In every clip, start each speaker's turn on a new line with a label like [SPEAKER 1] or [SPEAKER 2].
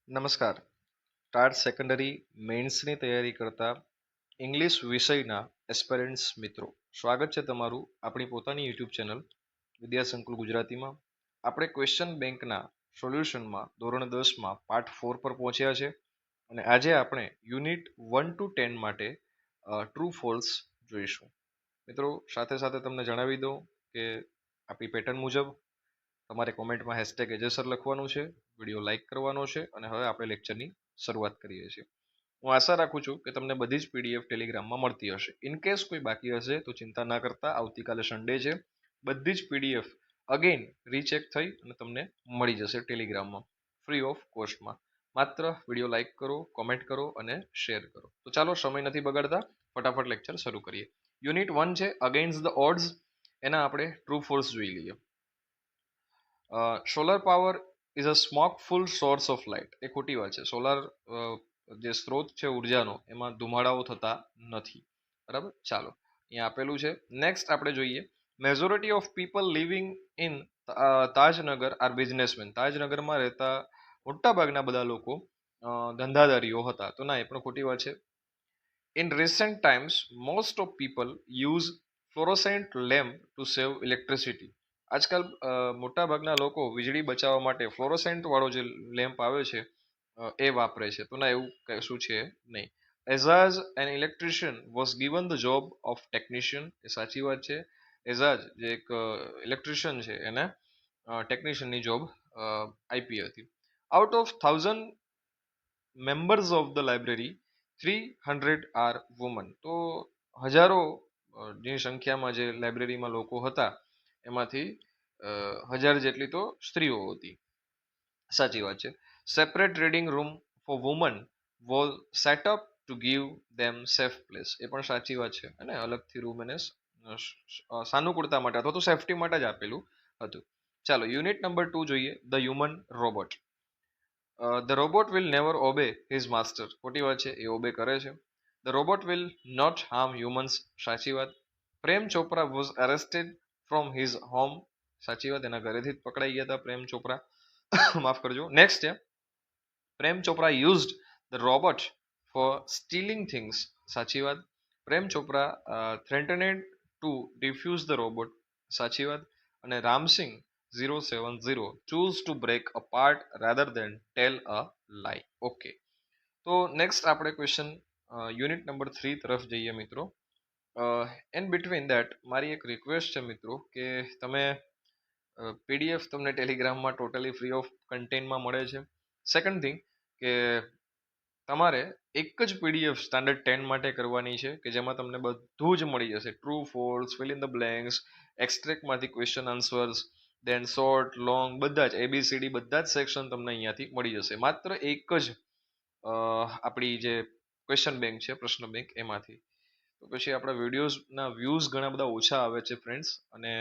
[SPEAKER 1] નમસ્કાર. TAT secondary મેઇન્સની તૈયારી કરતા ઇંગ્લિશ વિષયના એસ્પિરન્ટ્સ મિત્રો, સ્વાગત છે તમારું આપણી પોતાની યુટ્યુબ ચેનલ વિદ્યાસંકુલ ગુજરાતીમાં. આપણે ક્વેશ્ચન બેંકના સોલ્યુશનમાં ધોરણ 10માં પાર્ટ 4 પર પહોંચ્યા છે અને આજે આપણે યુનિટ 1 to 10 માટે ટ્રુ ફોલ્સ જોઈશું. મિત્રો, સાથે સાથે તમને જણાવી દઉં કે આપણી પેટર્ન મુજબ તમારે કોમેન્ટમાં હેશટેગ એજેસર લખવાનું છે, વિડીયો લાઇક કરવાનો છે અને હવે આપણે લેક્ચરની શરૂઆત કરીએ છીએ. હું આશા રાખું છું કે તમને બધી જ પીડીએફ ટેલિગ્રામમાં મળતી હશે. ઇન કેસ કોઈ બાકી હશે તો ચિંતા ના કરતા, આવતીકાલે સન્ડે છે, બધી જ પીડીએફ અગેન રીચેક થઈ અને તમને મળી જશે ટેલિગ્રામમાં ફ્રી ઓફ કોસ્ટમાં. માત્ર વિડીયો લાઇક કરો, કોમેન્ટ કરો અને શેર કરો. તો ચાલો સમય નથી બગાડતા, ફટાફટ લેક્ચર શરૂ કરીએ. યુનિટ 1 છે અગેન્સ્ટ ધ ઓડ્સ. એના આપણે ટ્રુ ફોલ્સ જોઈ લઈએ. Solar power is a smokeful source of light. એ ખોટી વાત છે. સોલાર જે સ્ત્રોત છે ઉર્જાનો, એમાં ધુમાડાઓ થતા નથી. બરાબર, ચાલો અહીંયા આપેલું છે. નેક્સ્ટ આપણે જોઈએ, majority of people living in Tajnagar are businessmen. તાજનગરમાં રહેતા મોટા ભાગના બધા લોકો ધંધાદારીઓ હતા. તો ના, એ પણ ખોટી વાત છે. In recent times most of people use fluorescent lamp to save electricity. આજકાલ મોટાભાગના લોકો વીજળી બચાવવા માટે ફ્લોરોસેન્ટ વાળો જે લેમ્પ આવે છે એ વાપરે છે. તો ના, એવું કશું છે નહીં. એઝાજ an electrician was given the job of technician. એ સાચી વાત છે. એઝાજ જે એક ઇલેક્ટ્રિશિયન છે એને ટેકનિશિયનની જોબ આપી હતી. Out of 1000 members of the library 300 are women. તો હજારો ની સંખ્યામાં જે લાઇબ્રેરીમાં લોકો હતા એમાંથી 1000 જેટલી તો સ્ત્રીઓ હતી. સાચી વાત છે. Separate reading room for woman was set up to give them safe place. એ પણ સાચી વાત છે. અને અલગથી રૂમ એને સાનુકૂળતા માટે અથવા તો સેફટી માટે જ આપેલું હતું. ચાલો યુનિટ નંબર 2 જોઈએ, the human robot. The robot will never obey his master. ખોટી વાત છે, એ ઓબે કરે છે. The robot will not harm humans. સાચી વાત. Prem Chopra was arrested from his home. સાચી વાત, એના ઘરેથી જ પકડાઈ ગયા હતા પ્રેમ ચોપરા. માફ કરજો. નેક્સ્ટ છે, Prem Chopra used the robot for stealing things. સાચી વાત. Prem Chopra threatened to defuse the robot. સાચી વાત. અને Ramsingh 070 choose to break apart rather than tell a lie. Okay, તો નેક્સ્ટ આપણે ક્વેશ્ચન યુનિટ નંબર 3 તરફ જઈએ મિત્રો. એન બિટવીન દેટ મારી એક રિક્વેસ્ટ છે મિત્રો કે તમે પીડીએફ તમને ટેલિગ્રામમાં ટોટલી ફ્રી ઓફ કન્ટેન્ટમાં મળે છે. સેકન્ડ થિંગ કે તમારે એક જ પીડીએફ સ્ટાન્ડર્ડ 10 માટે કરવાની છે કે જેમાં તમને બધું જ મળી જશે. True false, fill in the blanks, એક્સ્ટ્રેક્ટમાંથી question answers, then short, long, બધા જ એબીસીડી બધા જ સેક્શન તમને અહીંયાથી મળી જશે. માત્ર એક જ આપણી જે ક્વેશ્ચન બેંક છે, પ્રશ્ન બેંક, એમાંથી. તો પછી આપણા વિડીયોઝના વ્યૂઝ ઘણા બધા ઓછા આવે છે ફ્રેન્ડ્સ, અને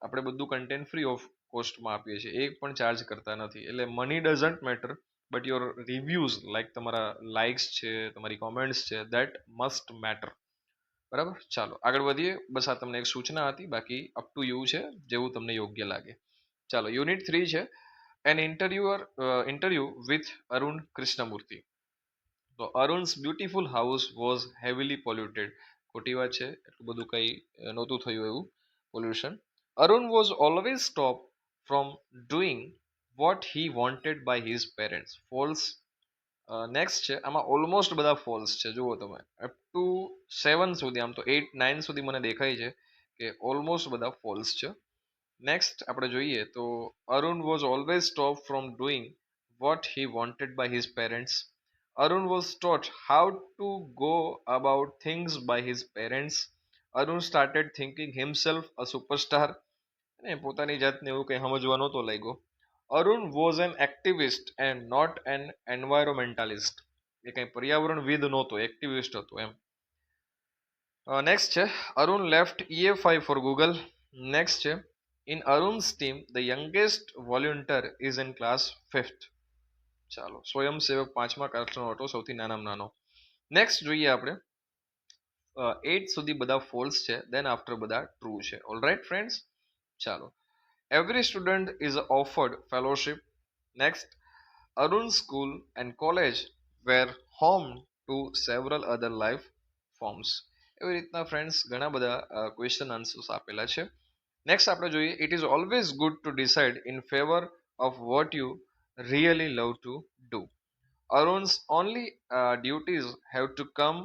[SPEAKER 1] આપણે બધું કન્ટેન્ટ ફ્રી ઓફ કોસ્ટમાં આપીએ છીએ, એક પણ ચાર્જ કરતા નથી. એટલે money doesn't matter, but your reviews, like તમારા લાઇક્સ છે, તમારી કોમેન્ટ્સ છે, દેટ મસ્ટ મેટર. બરાબર, ચાલો આગળ વધીએ. બસ આ તમને એક સૂચના હતી, બાકી અપ ટુ યુ છે, જેવું તમને યોગ્ય લાગે. ચાલો યુનિટ 3 છે, an interview with Arun Krishnamurthy. તો Arun's beautiful house was heavily polluted. ખોટી વાત છે, એટલું બધું કંઈ નહોતું થયું એવું pollution. Arun was always stop from doing what he wanted by his parents. False. Next છે, આમાં ઓલમોસ્ટ બધા ફોલ્સ છે. જુઓ તમે, અપ ટુ 7 સુધી, આમ તો 8-9 સુધી મને દેખાય છે કે ઓલમોસ્ટ બધા ફોલ્સ છે. નેક્સ્ટ આપણે જોઈએ તો Arun was always stop from doing what he wanted by his parents. Arun was taught how to go about things by his parents. Arun started thinking himself a superstar. અને પોતાની જાતને એવું કંઈ સમજવા નહોતો લાગ્યો. Arun was an activist and not an environmentalist. એ કંઈ પર્યાવરણવિદ નહોતો, એક્ટિવિસ્ટ હતો એમ. નેક્સ્ટ છે, Arun left EFI for Google. Next છે, in Arun's team the youngest volunteer is in class 5th. ચાલો, સ્વયંસેવક 5મા ક્લાસનો હતો, સૌથી નાનામાં નાનો. નેક્સ્ટ જોઈએ આપણે 8 સુધી બધા ફોલ્સ છે, દેન આફ્ટર બધા ટ્રુ છે. ઓલરાઈટ ફ્રેન્ડ્સ, ચાલો. Every student is offered fellowship. Next, Arun's school and college were home to several other life forms. એવી રીતના ફ્રેન્ડ્સ ઘણા બધા ક્વેશ્ચન આન્સર્સ આપેલા છે. નેક્સ્ટ આપણે જોઈએ, it is always good to decide in favour of what you really love to do. Arun's only duties have to come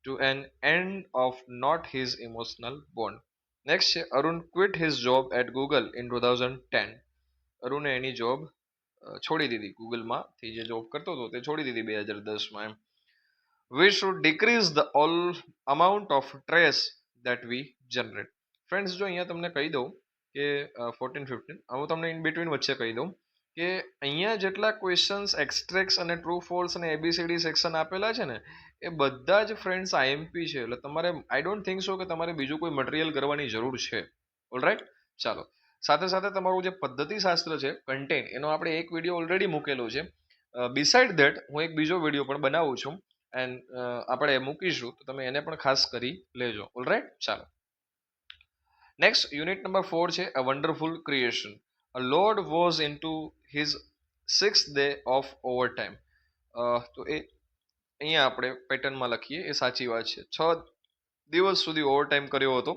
[SPEAKER 1] to an end of not his emotional bond. Next છે, Arun quit his job at Google in 2010. અરુણે એની job છોડી દીધી, ગૂગલમાંથી જે job કરતો હતો તે છોડી દીધી 2010માં એમ. We should decrease the all amount of trash that we generate. Friends જો અહીંયા તમને કહી દઉં કે 14-15 હું તમને ઇન બિટવીન વચ્ચે કહી દઉં કે અહીંયા જેટલા ક્વેશ્ચન્સ એક્સ્ટ્રેક્સ અને ટ્રુ ફોલ્સ અને એબીસીડી સેક્શન આપેલા છે ને એ બધા જ ફ્રેન્ડ્સ આઈએમપી છે. એટલે તમારે આઈ ડોન્ટ થિંક સો કે તમારે બીજું કોઈ મટીરિયલ કરવાની જરૂર છે. ઓલરાઈટ, ચાલો. સાથે સાથે તમારું જે પદ્ધતિશાસ્ત્ર છે કન્ટેન્ટ, એનો આપણે એક વિડીયો ઓલરેડી મૂકેલો છે. બિસાઇડ ધેટ હું એક બીજો વિડીયો પણ બનાવું છું એન્ડ આપણે મૂકીશું, તો તમે એને પણ ખાસ કરી લેજો. ઓલરાઈટ, ચાલો. નેક્સ્ટ યુનિટ નંબર 4 છે, a wonderful creation. A lord was into his 6th day of overtime. તો એ અહીંયા આપણે પેટર્નમાં લખીએ, એ સાચી વાત છે. 6 દિવસ સુધી ઓવરટાઈમ કર્યો હતો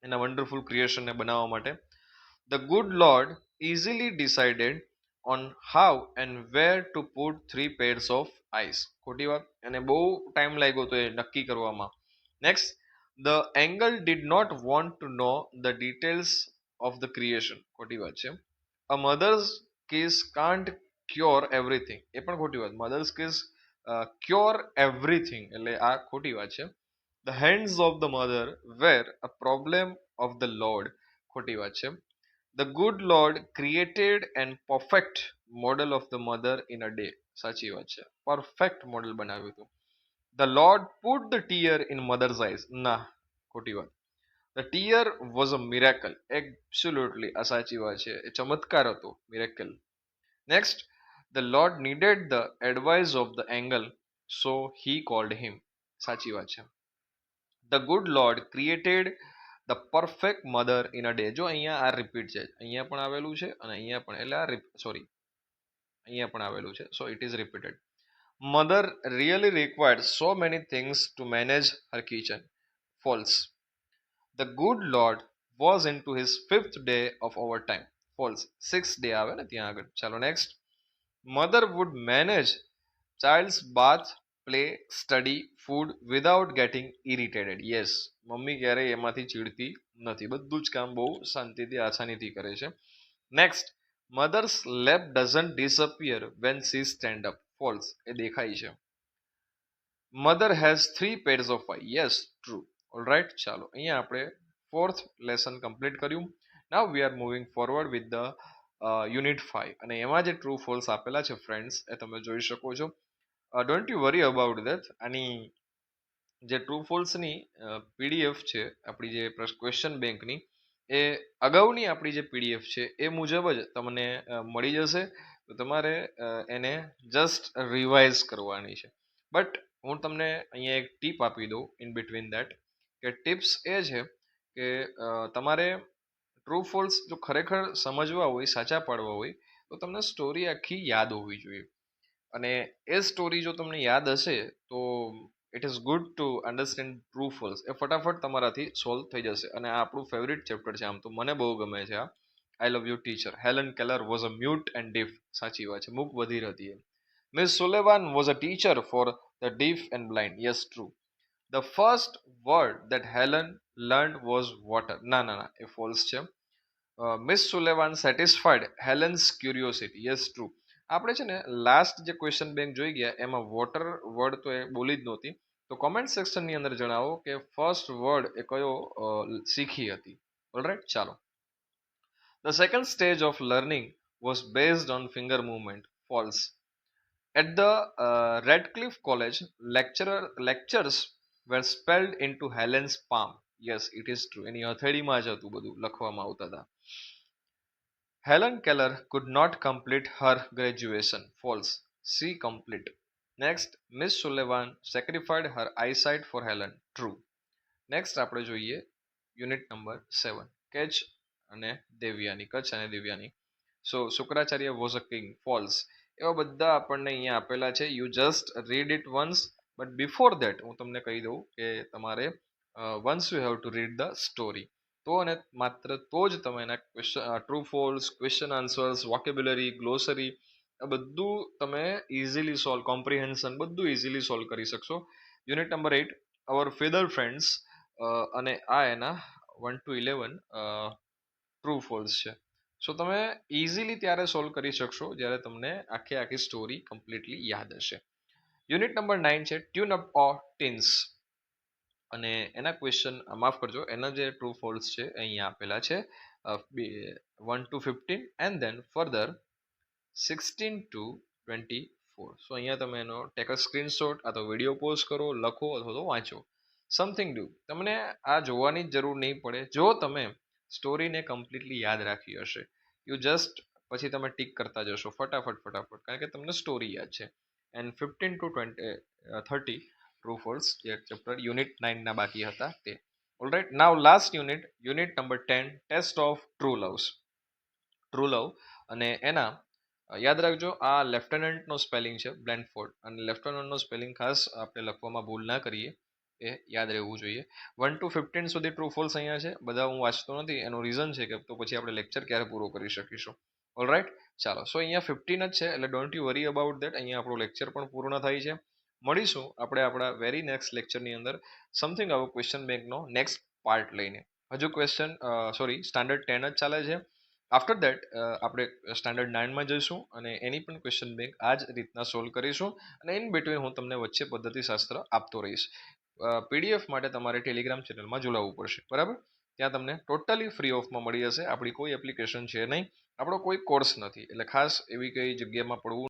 [SPEAKER 1] એના વન્ડરફુલ ક્રિએશનને બનાવવા માટે. The good lord easily decided on how and where to put 3 pairs of eyes. ખોટી વાત, એને બહુ ટાઈમ લાગ્યો તો એ નક્કી કરવામાં. Next, the angle did not want to know the details of the creation. ખોટી વાત છે. A mother's kiss can't cure everything. એ પણ ખોટી વાત. mother's kiss cure everything એટલે આ ખોટી વાત છે. The hands of the mother were a problem of the Lord. ખોટી વાત છે. The good Lord created an perfect model of the mother in a day. સાચી વાત છે. પરફેક્ટ મોડેલ બનાવ્યું હતું. The Lord put the tear in mother's eyes. ના, ખોટી વાત. The tear was a miracle. Absolutely આ સાચી વાત છે. એ ચમત્કાર હતો, miracle. Next, the Lord needed the advice of the angel, so he called him. સાચી વાત છે. The good Lord created the perfect mother in a day. જો અહીંયા આ રિપીટ છે, અહીંયા પણ આવેલું છે અને અહીંયા પણ, એટલે આ સોરી અહીંયા પણ આવેલું છે, so it is repeated. Mother really required so many things to manage her kitchen. False. The good Lord was into his 5th day of overtime. False. 6th day આવે ને ત્યાં આગળ. ચાલો next. Mother would manage child's bath, play, study, food without getting irritated. Yes, mummy ક્યારેય એમાંથી ચીડતી નથી, બધું જ કામ બહુ શાંતિથી આસાનીથી કરે છે. Next, mother's lap doesn't disappear when she stand up. False. એ દેખાય છે. Mother has 3 pairs of eyes. Yes, true. Alright, ચાલો અહીંયા આપણે 4th લેસન કમ્પ્લીટ કર્યું. Now we are moving forward with the unit 5 અને એમાં જે ટ્રુ ફોલ્સ આપેલા છે ફ્રેન્ડ્સ એ તમે જોઈ શકો છો. Don't you worry about that. આની જે ટ્રુ ફોલ્સની પીડીએફ છે આપણી જે ક્વેશ્ચન બેંકની, એ અગાઉની આપણી જે પીડીએફ છે એ મુજબ જ તમને મળી જશે. તો તમારે એને જસ્ટ રિવાઇઝ કરવાની છે. બટ હું તમને અહીંયા એક ટીપ આપી દઉં ઇન બિટવીન દેટ, કે ટિપ્સ એ છે કે તમારે ટ્રુ ફોલ્સ જો ખરેખર સમજવા હોય, સાચા પાડવા હોય, તો તમને સ્ટોરી આખી યાદ હોવી જોઈએ. અને એ સ્ટોરી જો તમને યાદ હશે તો it is good to understand true false. એ ફટાફટ તમારાથી સોલ્વ થઈ જશે. અને આ આપણું ફેવરિટ ચેપ્ટર છે, આમ તો મને બહુ ગમે છે આ. I love you teacher. Helen Keller was a mute and deaf. સાચી વાત છે, મૂક બધિર હતી એ. Miss Sullivan was a teacher for the deaf and blind. Yes, true. The first word that Helen learned was water. ના ના ના, એ ફોલ્સ છે. Miss Sullivan satisfied Helen's curiosity. Yes, true. આપણે છે ને લાસ્ટ જે ક્વેશ્ચન બેંક જોઈ ગયા એમાં વોટર વર્ડ તો એ બોલી જ નહોતી. તો કોમેન્ટ સેક્શનની અંદર જણાવો કે ફર્સ્ટ વર્ડ એ કયો શીખી હતી. ઓલરાઈટ, ચાલો. The second stage of learning was based on finger movement. False. At the Radcliffe College, lectures were spelled into Helen's palm. Yes, it is true. એની હથેળીમાં જ હતું બધું લખવામાં આવતા હતા. Helen Keller could not complete her graduation. False. She complete. Next, Miss Sullivan sacrificed her eyesight for Helen. True. Next આપણે જોઈએ unit number 7, catch અને દેવ્યાની, કચ્છ અને Devyani. So Shukracharya was a king. False. એવા બધા આપણને અહીંયા આપેલા છે. You just read it once, but before that હું તમને કહી દઉં કે તમારે once you have to read the story, તો અને માત્ર તો જ તમે એના question, true false, question answers, vocabulary, glossary, આ બધું તમે ઇઝીલી સોલ્વ, કોમ્પ્રિહેન્શન બધું ઇઝીલી સોલ્વ કરી શકશો. Unit number 8 our feather friends, અને આ એના 1 to 11 ટ્રુ ફોલ્સ છે. સો તમે ઇઝીલી ત્યારે સોલ્વ કરી શકશો જ્યારે તમને આખી સ્ટોરી કમ્પ્લીટલી યાદ હશે. યુનિટ નંબર 9 છે ટ્યુન અપ ઓર ટીન્સ, અને એના ક્વેશ્ચન, માફ કરજો, એના જે ટ્રુ ફોલ્સ છે અહીંયા આપેલા છે 1 to 15 and then further 16 to 24. સો અહીંયા તમે એનો ટેક અ સ્ક્રીનશોટ, આ તો વિડીયો પોઝ કરો, લખો અથવા તો વાંચો. સમથિંગ ડુ, તમને આ જોવાની જ જરૂર નહીં પડે જો તમે સ્ટોરીને કમ્પ્લીટલી યાદ રાખી હશે. યુ જસ્ટ પછી તમે ટીક કરતા જશો ફટાફટ, કારણ કે તમને સ્ટોરી યાદ છે. એન્ડ 15 to 30 ટ્રુ ફોલ્સ, જે ચેપ્ટર યુનિટ 9 ના બાકી હતા તે. Alright, now last unit, unit number 10 test of true love, અને એના યાદ રાખજો આ લેફ્ટનન્ટનો સ્પેલિંગ છે બ્લેન્ડફોર્ડ, અને લેફ્ટનન્ટનો સ્પેલિંગ ખાસ આપણે લખવામાં ભૂલ ના કરીએ, એ યાદ રહેવું જોઈએ. 1 to 15 સુધી ટ્રુ ફોલ્સ અહીંયા છે, બધા હું વાંચતો નથી, એનું રીઝન છે કે તો પછી આપણે લેક્ચર ક્યારે પૂરો કરી શકીશું. ઓલરાઇટ, ચાલો. સો અહીંયા 15 જ છે, એટલે don't you worry about that, અહીંયા આપણું લેક્ચર પણ પૂર્ણ થાય છે. મળીશું આપણે આપણા વેરી નેક્સ્ટ લેક્ચરની અંદર સમથિંગ આવો ક્વેશ્ચન બેંકનો નેક્સ્ટ પાર્ટ લઈને. હજુ સ્ટાન્ડર્ડ 10 જ ચાલે છે. આફ્ટર દેટ આપણે સ્ટાન્ડર્ડ 9માં જઈશું અને એની પણ ક્વેશ્ચન બેંક આ જ રીતના સોલ્વ કરીશું, અને ઇન બિટવીન હું તમને વચ્ચે પદ્ધતિશાસ્ત્ર આપતો રહીશ. પીડીએફ માટે તમારે ટેલિગ્રામ ચેનલમાં જોડાવવું પડશે, બરાબર? ત્યાં તમને ટોટલી ફ્રી ઓફમાં મળી જશે. આપણી કોઈ એપ્લિકેશન છે નહીં, આપણો કોઈ કોર્સ નથી, એટલે ખાસ એવી કઈ જગ્યામાં પડવું